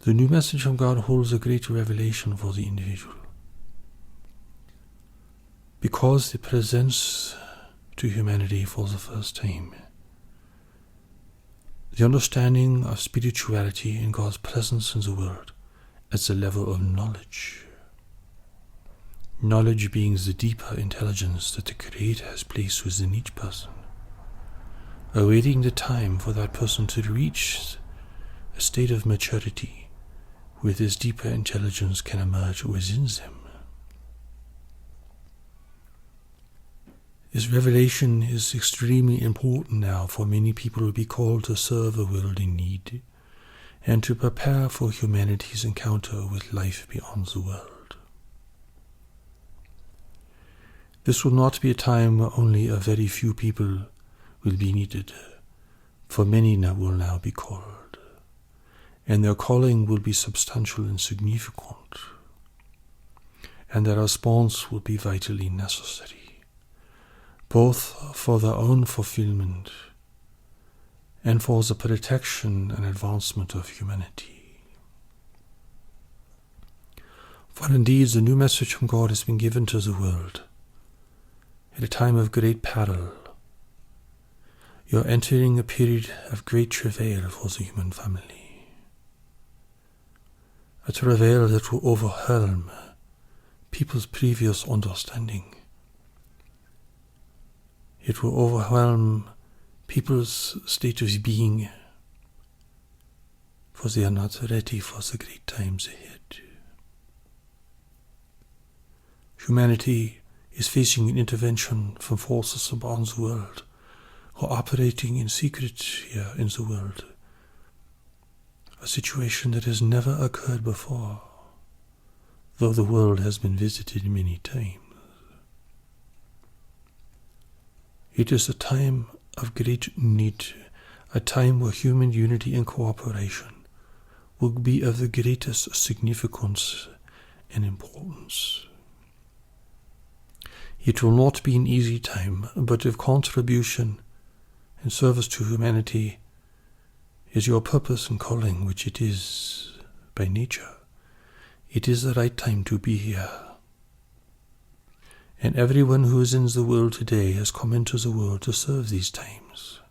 The new message from God holds a great revelation for the individual, because it presents to humanity for the first time the understanding of spirituality and God's presence in the world at the level of knowledge. Knowledge being the deeper intelligence that the Creator has placed within each person, awaiting the time for that person to reach a state of maturity where this deeper intelligence can emerge within them. This revelation is extremely important now for many people to be called to serve a world in need and to prepare for humanity's encounter with life beyond the world. This will not be a time where only a very few people will be needed, for many will now be called, and their calling will be substantial and significant, and their response will be vitally necessary, both for their own fulfillment and for the protection and advancement of humanity. For indeed the new message from God has been given to the world at a time of great peril. You are entering a period of great travail for the human family, a travail that will overwhelm people's previous understanding. It will overwhelm people's state of being, for they are not ready for the great times ahead. Humanity is facing an intervention from forces upon the world, who are operating in secret here in the world, a situation that has never occurred before, though the world has been visited many times. It is a time of great need, a time where human unity and cooperation will be of the greatest significance and importance. It will not be an easy time, but if contribution and service to humanity is your purpose and calling, which it is by nature, it is the right time to be here. And everyone who is in the world today has come into the world to serve these times.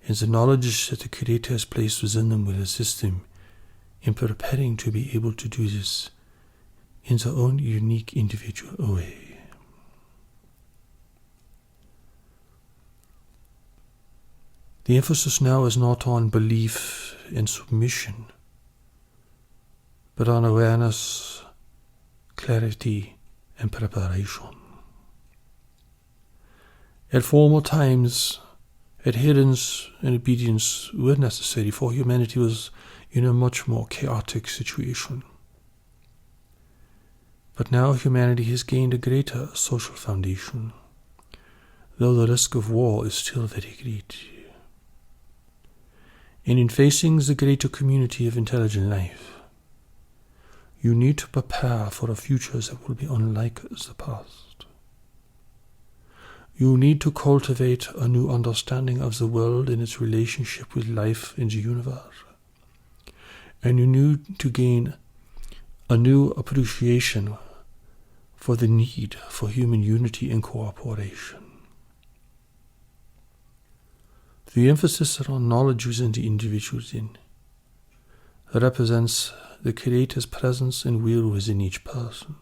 And the knowledge that the Creator has placed within them will assist them in preparing to be able to do this in their own unique individual way. The emphasis now is not on belief and submission, but on awareness, clarity, and preparation. At former times, adherence and obedience were necessary, for humanity was in a much more chaotic situation. But now humanity has gained a greater social foundation, though the risk of war is still very great. And in facing the greater community of intelligent life, you need to prepare for a future that will be unlike the past. You need to cultivate a new understanding of the world and its relationship with life in the universe. And you need to gain a new appreciation for the need for human unity and cooperation. The emphasis on knowledge within the individual represents the Creator's presence and will within each person.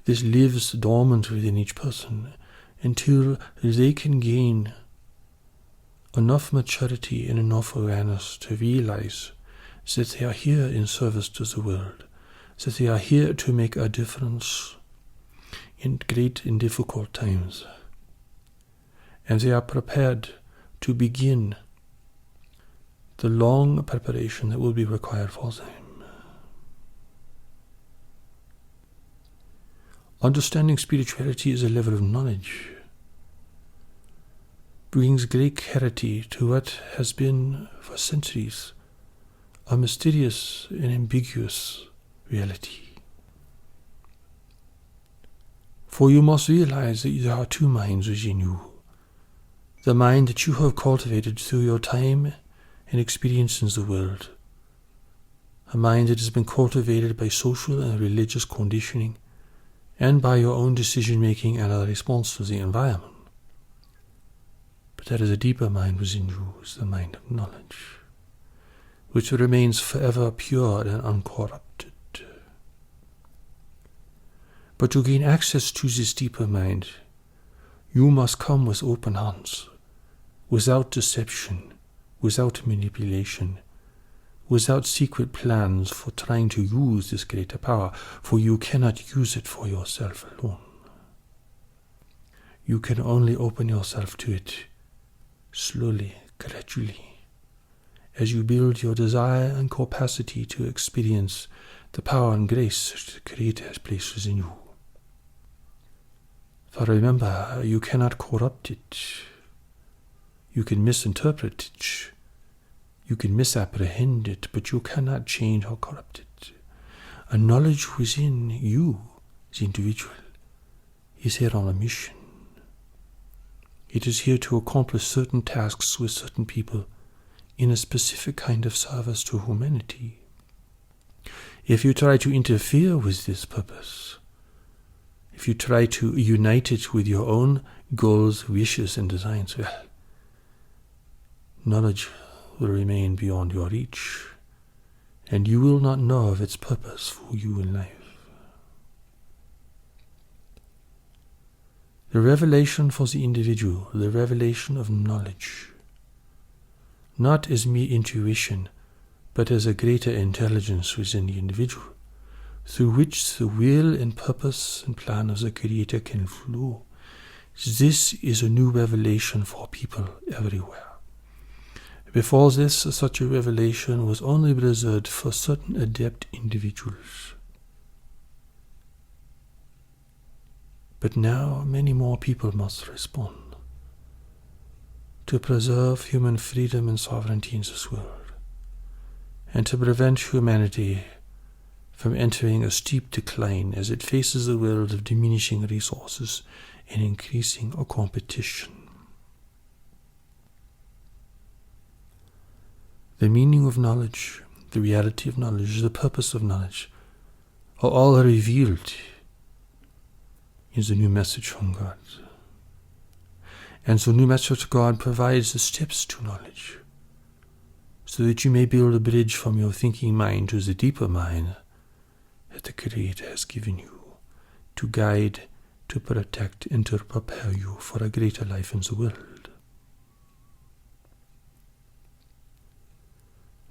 This lives dormant within each person until they can gain enough maturity and enough awareness to realize that they are here in service to the world, that they are here to make a difference in great and difficult times, and they are prepared to begin the long preparation that will be required for them. Understanding spirituality as a level of knowledge brings great clarity to what has been for centuries a mysterious and ambiguous reality. For you must realize that there are two minds within you. The mind that you have cultivated through your time and experience in the world. A mind that has been cultivated by social and religious conditioning and by your own decision-making and a response to the environment. But there is a deeper mind within you, is the mind of knowledge, which remains forever pure and uncorrupted. But to gain access to this deeper mind, you must come with open hands, without deception, without manipulation, without secret plans for trying to use this greater power, for you cannot use it for yourself alone. You can only open yourself to it slowly, gradually, as you build your desire and capacity to experience the power and grace that the Creator has placed within you. For remember, you cannot corrupt it. You can misinterpret it. You can misapprehend it, but you cannot change or corrupt it. A knowledge within you, the individual, is here on a mission. It is here to accomplish certain tasks with certain people in a specific kind of service to humanity. If you try to interfere with this purpose, if you try to unite it with your own goals, wishes, and designs, well, knowledge will remain beyond your reach, and you will not know of its purpose for you in life. The revelation for the individual, the revelation of knowledge, not as mere intuition, but as a greater intelligence within the individual, through which the will and purpose and plan of the Creator can flow. This is a new revelation for people everywhere. Before this, such a revelation was only reserved for certain adept individuals. But now many more people must respond to preserve human freedom and sovereignty in this world, and to prevent humanity from entering a steep decline as it faces a world of diminishing resources and increasing competition. The meaning of knowledge, the reality of knowledge, the purpose of knowledge are all revealed in the new message from God. And the new message of God provides the steps to knowledge, so that you may build a bridge from your thinking mind to the deeper mind that the Creator has given you, to guide, to protect, and to prepare you for a greater life in the world.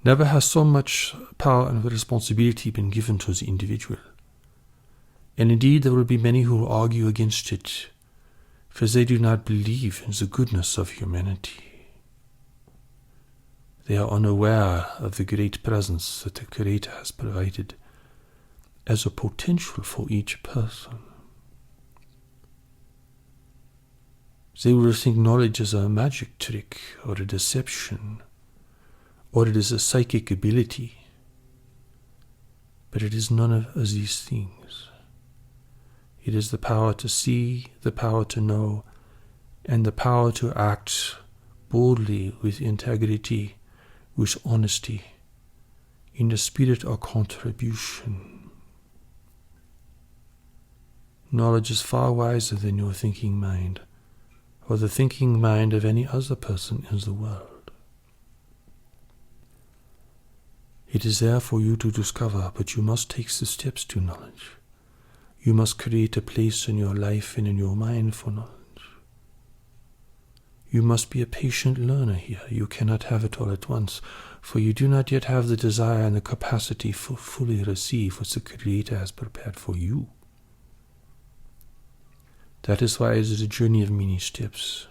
Never has so much power and responsibility been given to the individual. And indeed there will be many who will argue against it, for they do not believe in the goodness of humanity. They are unaware of the great presence that the Creator has provided as a potential for each person. They will think knowledge is a magic trick or a deception, or it is a psychic ability. But it is none of these things. It is the power to see, the power to know, and the power to act boldly with integrity, with honesty, in the spirit of contribution. Knowledge is far wiser than your thinking mind, or the thinking mind of any other person in the world. It is there for you to discover, but you must take the steps to knowledge. You must create a place in your life and in your mind for knowledge. You must be a patient learner here. You cannot have it all at once, for you do not yet have the desire and the capacity to fully receive what the Creator has prepared for you. That is why it is a journey of many steps.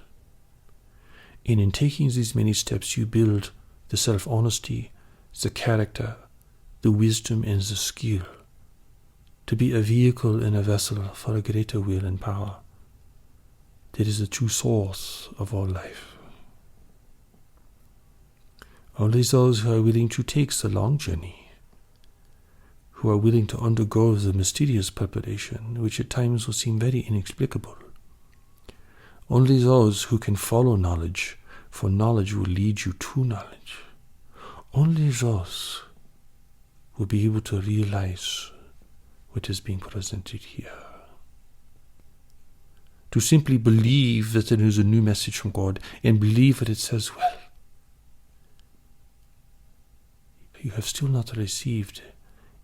And in taking these many steps, you build the self-honesty, the character, the wisdom, and the skill to be a vehicle and a vessel for a greater will and power that is the true source of all life. Only those who are willing to take the long journey, who are willing to undergo the mysterious preparation, which at times will seem very inexplicable, only those who can follow knowledge, for knowledge will lead you to knowledge, Only those will be able to realize what is being presented here. To simply believe that there is a new message from God and believe what it says, well, you have still not received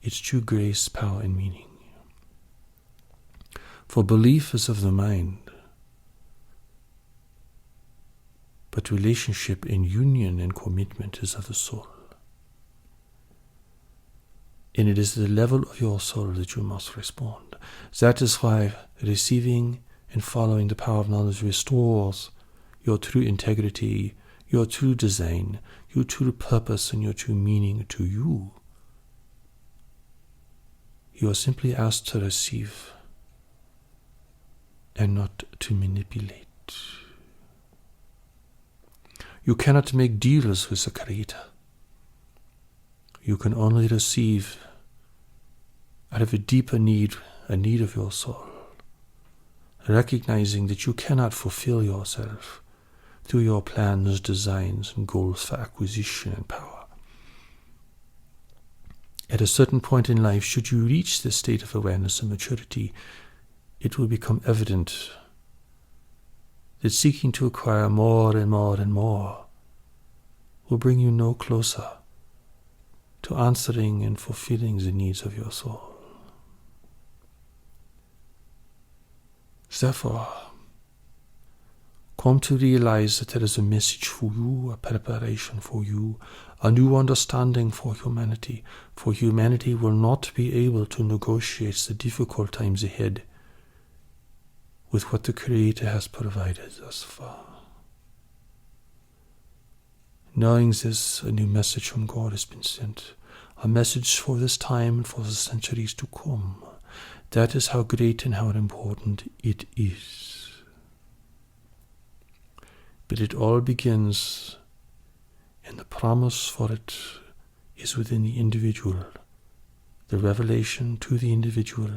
its true grace, power, and meaning. For belief is of the mind, but relationship and union and commitment is of the soul. And it is the level of your soul that you must respond. That is why receiving and following the power of knowledge restores your true integrity, your true design, your true purpose, and your true meaning to you. You are simply asked to receive and not to manipulate. You cannot make deals with the Creator. You can only receive out of a deeper need, a need of your soul, recognizing that you cannot fulfill yourself through your plans, designs, and goals for acquisition and power. At a certain point in life, should you reach this state of awareness and maturity, it will become evident that seeking to acquire more and more and more will bring you no closer to answering and fulfilling the needs of your soul. Therefore, come to realize that there is a message for you, a preparation for you, a new understanding for humanity. For humanity will not be able to negotiate the difficult times ahead with what the Creator has provided thus far. Knowing this, a new message from God has been sent, a message for this time and for the centuries to come. That is how great and how important it is. But it all begins, and the promise for it is within the individual, the revelation to the individual,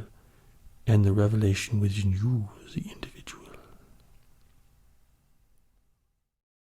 and the revelation within you, the individual.